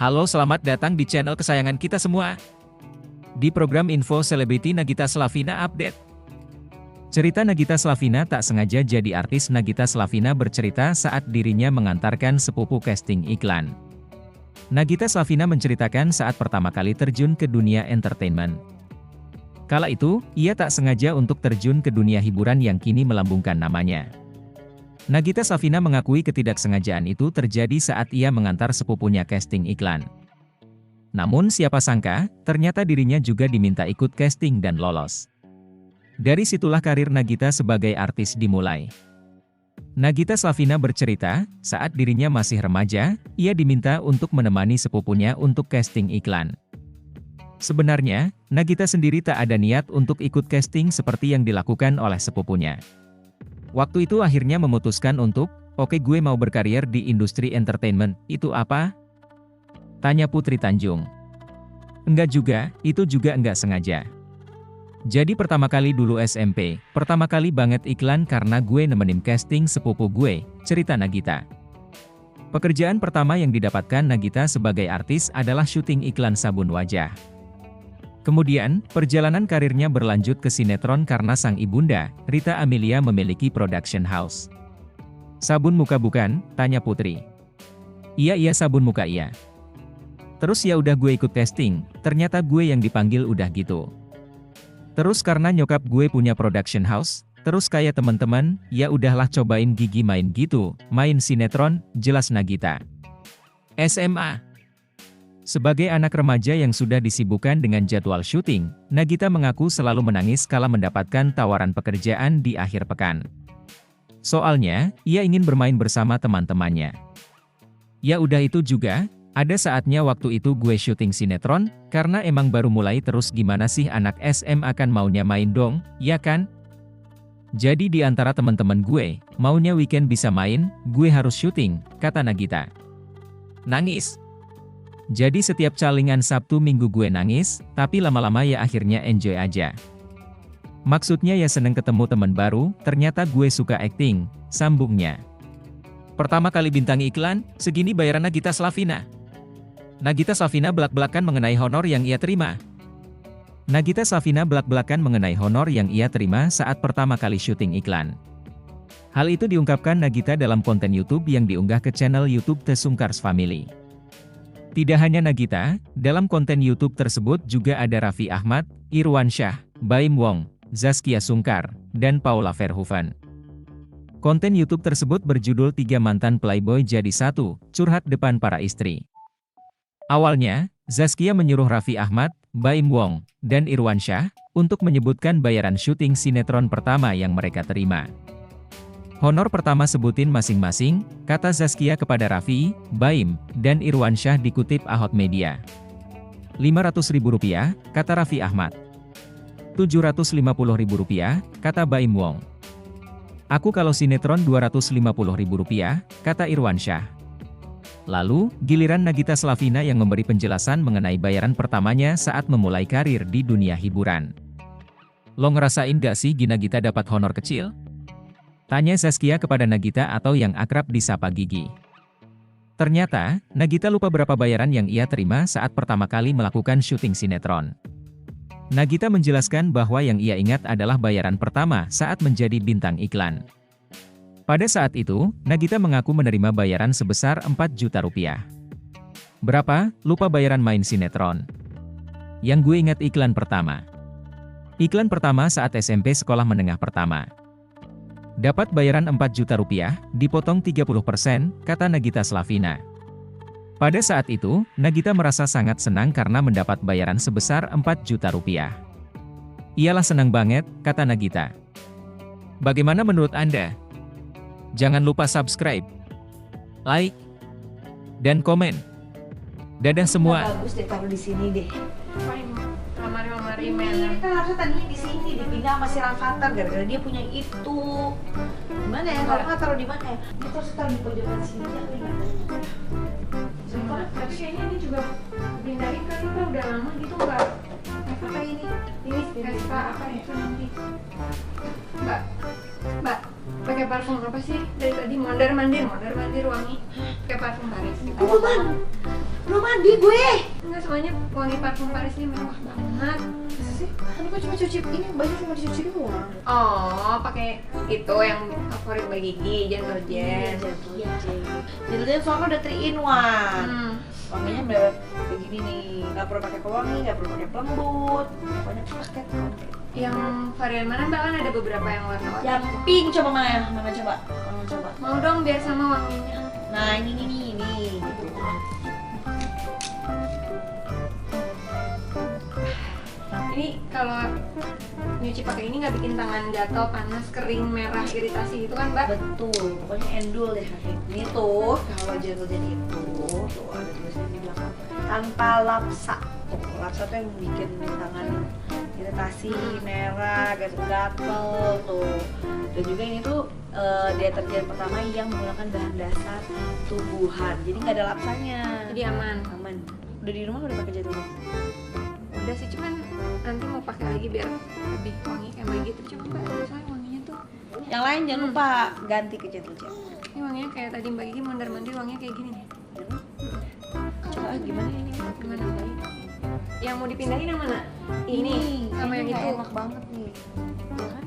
Halo, selamat datang di channel kesayangan kita semua. Di program Info Selebriti Nagita Slavina Update. Cerita Nagita Slavina tak sengaja jadi artis. Nagita Slavina bercerita saat dirinya mengantarkan sepupu casting iklan. Nagita Slavina menceritakan saat pertama kali terjun ke dunia entertainment. Kala itu, ia tak sengaja untuk terjun ke dunia hiburan yang kini melambungkan namanya. Nagita Slavina mengakui ketidaksengajaan itu terjadi saat ia mengantar sepupunya casting iklan. Namun siapa sangka, ternyata dirinya juga diminta ikut casting dan lolos. Dari situlah karir Nagita sebagai artis dimulai. Nagita Slavina bercerita, saat dirinya masih remaja, ia diminta untuk menemani sepupunya untuk casting iklan. Sebenarnya, Nagita sendiri tak ada niat untuk ikut casting seperti yang dilakukan oleh sepupunya. Waktu itu akhirnya memutuskan untuk, oke gue mau berkarier di industri entertainment, itu apa? Tanya Putri Tanjung. Enggak juga, itu juga enggak sengaja. Jadi pertama kali dulu SMP, pertama kali banget iklan karena gue nemenin casting sepupu gue, cerita Nagita. Pekerjaan pertama yang didapatkan Nagita sebagai artis adalah syuting iklan sabun wajah. Kemudian, perjalanan karirnya berlanjut ke sinetron karena sang ibunda, Rita Amelia memiliki production house. Sabun muka bukan? Tanya Putri. Iya sabun muka iya. Terus ya udah gue ikut casting, ternyata gue yang dipanggil udah gitu. Terus karena nyokap gue punya production house, terus kayak teman-teman, ya udahlah cobain gigi main gitu, main sinetron, jelas Nagita. SMA. Sebagai anak remaja yang sudah disibukkan dengan jadwal syuting, Nagita mengaku selalu menangis kala mendapatkan tawaran pekerjaan di akhir pekan. Soalnya, ia ingin bermain bersama teman-temannya. Ya udah itu juga, ada saatnya waktu itu gue syuting sinetron, karena emang baru mulai terus gimana sih anak SMA kan maunya main dong, ya kan? Jadi di antara teman-teman gue, maunya weekend bisa main, gue harus syuting, kata Nagita. Nangis. Jadi setiap calingan Sabtu Minggu gue nangis, tapi lama-lama ya akhirnya enjoy aja. Maksudnya ya seneng ketemu teman baru, ternyata gue suka acting, sambungnya. Pertama kali bintang iklan, segini bayaran Nagita Slavina. Nagita Slavina belak-belakan mengenai honor yang ia terima. Nagita Slavina belak-belakan mengenai honor yang ia terima saat pertama kali syuting iklan. Hal itu diungkapkan Nagita dalam konten YouTube yang diunggah ke channel YouTube The Sungkars Family. Tidak hanya Nagita, dalam konten YouTube tersebut juga ada Raffi Ahmad, Irwansyah, Baim Wong, Zaskia Sungkar, dan Paula Verhoeven. Konten YouTube tersebut berjudul 3 Mantan Playboy Jadi Satu, Curhat Depan Para Istri. Awalnya, Zaskia menyuruh Raffi Ahmad, Baim Wong, dan Irwansyah untuk menyebutkan bayaran syuting sinetron pertama yang mereka terima. Honor pertama sebutin masing-masing, kata Zaskia kepada Raffi, Baim, dan Irwansyah dikutip Ahod Media. Rp500.000, kata Raffi Ahmad. Rp750.000, kata Baim Wong. Aku kalau sinetron Rp250.000, kata Irwansyah. Lalu, giliran Nagita Slavina yang memberi penjelasan mengenai bayaran pertamanya saat memulai karir di dunia hiburan. Lo ngerasain gak sih Nagita dapat honor kecil? Tanya Zaskia kepada Nagita atau yang akrab disapa Gigi. Ternyata, Nagita lupa berapa bayaran yang ia terima saat pertama kali melakukan syuting sinetron. Nagita menjelaskan bahwa yang ia ingat adalah bayaran pertama saat menjadi bintang iklan. Pada saat itu, Nagita mengaku menerima bayaran sebesar Rp4 juta. Berapa? Lupa bayaran main sinetron. Yang gue ingat iklan pertama. Iklan pertama saat SMP sekolah menengah pertama. Dapat bayaran Rp4 juta, dipotong 30%, kata Nagita Slavina. Pada saat itu, Nagita merasa sangat senang karena mendapat bayaran sebesar Rp4 juta. Iyalah senang banget, kata Nagita. Bagaimana menurut Anda? Jangan lupa subscribe, like, dan komen. Dadah semua. Bagus deh taruh di sini deh. Lemari Ini kan harusnya tadinya di sini dipindah sama si Rafathar gara-gara dia punya itu. Gimana ya? Kalau nggak taruh di mana ya? Dia terus taruh di pojokan sini ya. Tapi kayaknya ini juga pindahin kan itu udah lama gitu nggak? Apa ini? Ini Vespa apa itu nanti? Mbak, pakai pakai parfum apa sih dari tadi? Mondar mandir wangi kayak parfum Paris. Belum mandi gue. Enggak, soalnya wangi parfum Paris ini mewah banget. Masa sih? Kan gue cuma cuci ini baju cuma dicuci doang. Oh, pakai itu yang favorit Mbak Gigi, Gentle Gen. Jadi soalnya udah 3 in 1. Hmm. Wanginya udah begini nih, nggak perlu pakai pewangi, nggak perlu pakai pelembut, pokoknya paket. Yang varian mana Mbak? Kan ada beberapa yang warna-warni. Yang pink coba mana? Mama coba. Mau dong biar sama wanginya. Nah ini gitu. Ini kalau nyuci pakai ini nggak bikin tangan gatal, panas, kering, merah, iritasi gitu kan Mbak? Betul, pokoknya endul deh kaki. Ini tuh kalau Gentle Gen itu tuh ada tulisannya di belakang tanpa lapsa. Tuh, lapsa tuh yang bikin tangan iritasi, merah, gatal tuh. Dan juga ini tuh deterjen pertama yang menggunakan bahan dasar tumbuhan. Jadi nggak ada lapsanya. Jadi aman. Udah di rumah udah pakai Gentle Gen? Udah sih, cuman nanti mau pakai lagi biar lebih wangi kayak Mbak gitu. Coba Mbak, soalnya wanginya tuh. Yang lain jangan lupa ganti ke Gentle Gen. Ini wanginya kayak tadi Mbak Gigi mondar mandir wanginya kayak gini nih. Coba gimana ini? Gimana Mbak? Yang mau dipindahin yang mana? Ini sama yang itu. Enak banget nih. Ya kan?